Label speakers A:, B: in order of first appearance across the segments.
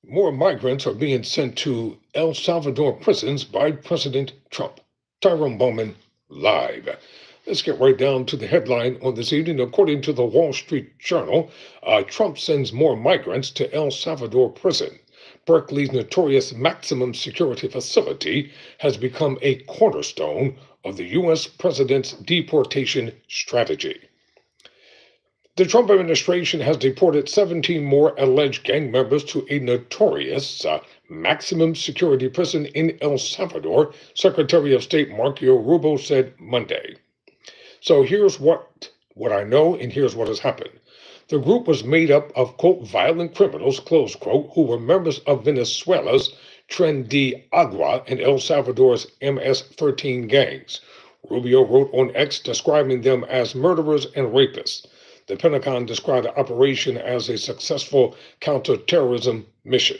A: More migrants are being sent to El Salvador prisons by President Trump. Tyrone Bowman live. Let's get right down to the headline on this evening. According to the Wall Street Journal, Trump sends more migrants to El Salvador prison. Berkeley's notorious maximum security facility has become a cornerstone of the U.S. president's deportation strategy. The Trump administration has deported 17 more alleged gang members to a notorious maximum security prison in El Salvador, Secretary of State Marco Rubio said Monday. So here's what I know, and here's what has happened. The group was made up of, quote, violent criminals, close quote, who were members of Venezuela's Tren de Agua and El Salvador's MS-13 gangs. Rubio wrote on X describing them as murderers and rapists. The Pentagon described the operation as a successful counterterrorism mission.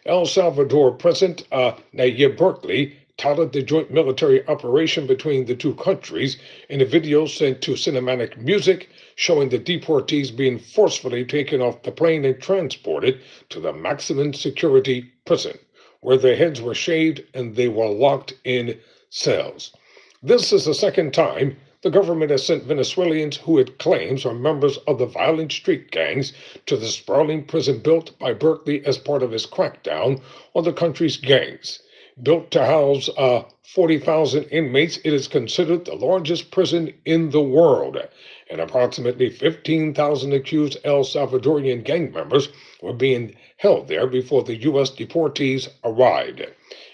A: El Salvador President Nayib Bukele touted the joint military operation between the two countries in a video sent to cinematic music showing the deportees being forcefully taken off the plane and transported to the maximum security prison, where their heads were shaved and they were locked in cells. This is the second time the government has sent Venezuelans who it claims are members of the violent street gangs to the sprawling prison built by Bukele as part of his crackdown on the country's gangs. Built to house 40,000 inmates, it is considered the largest prison in the world, and approximately 15,000 accused El Salvadorian gang members were being held there before the U.S. deportees arrived.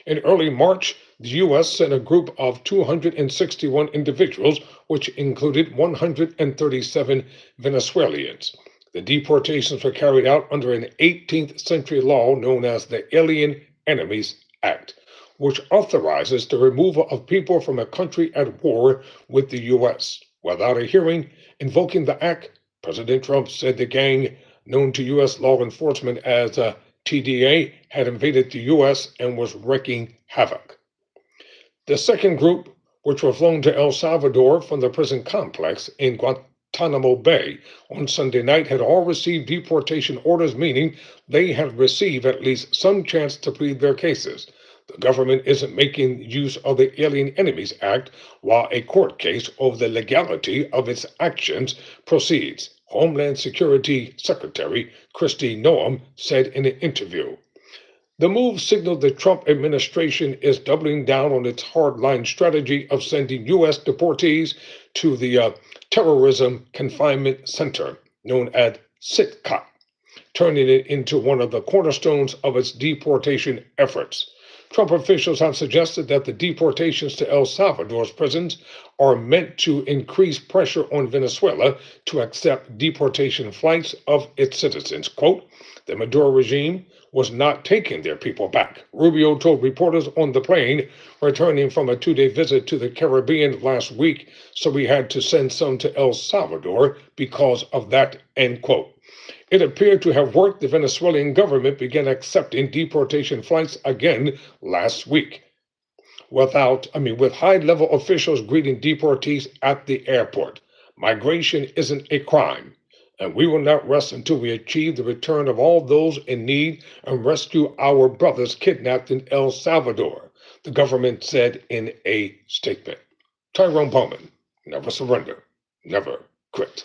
A: In early March, the U.S. sent a group of 261 individuals, which included 137 Venezuelans. The deportations were carried out under an 18th century law known as the Alien Enemies Act, which authorizes the removal of people from a country at war with the U.S. Without a hearing invoking the act, President Trump said the gang, known to U.S. law enforcement as TDA, had invaded the U.S. and was wreaking havoc. The second group, which were flown to El Salvador from the prison complex in Guantanamo Bay on Sunday night, had all received deportation orders, meaning they had received at least some chance to plead their cases. The government isn't making use of the Alien Enemies Act while a court case over the legality of its actions proceeds, Homeland Security Secretary Kristi Noem said in an interview. The move signaled the Trump administration is doubling down on its hardline strategy of sending U.S. deportees to the Terrorism Confinement Center, known as Cite, turning it into one of the cornerstones of its deportation efforts. Trump officials have suggested that the deportations to El Salvador's prisons are meant to increase pressure on Venezuela to accept deportation flights of its citizens. Quote, the Maduro regime was not taking their people back, Rubio told reporters on the plane returning from a 2-day visit to the Caribbean last week, so we had to send some to El Salvador because of that, end quote. It appeared to have worked. The Venezuelan government began accepting deportation flights again last week, with high-level officials greeting deportees at the airport. Migration isn't a crime, and we will not rest until we achieve the return of all those in need and rescue our brothers kidnapped in El Salvador, the government said in a statement. Tyrone Bowman, never surrender, never quit.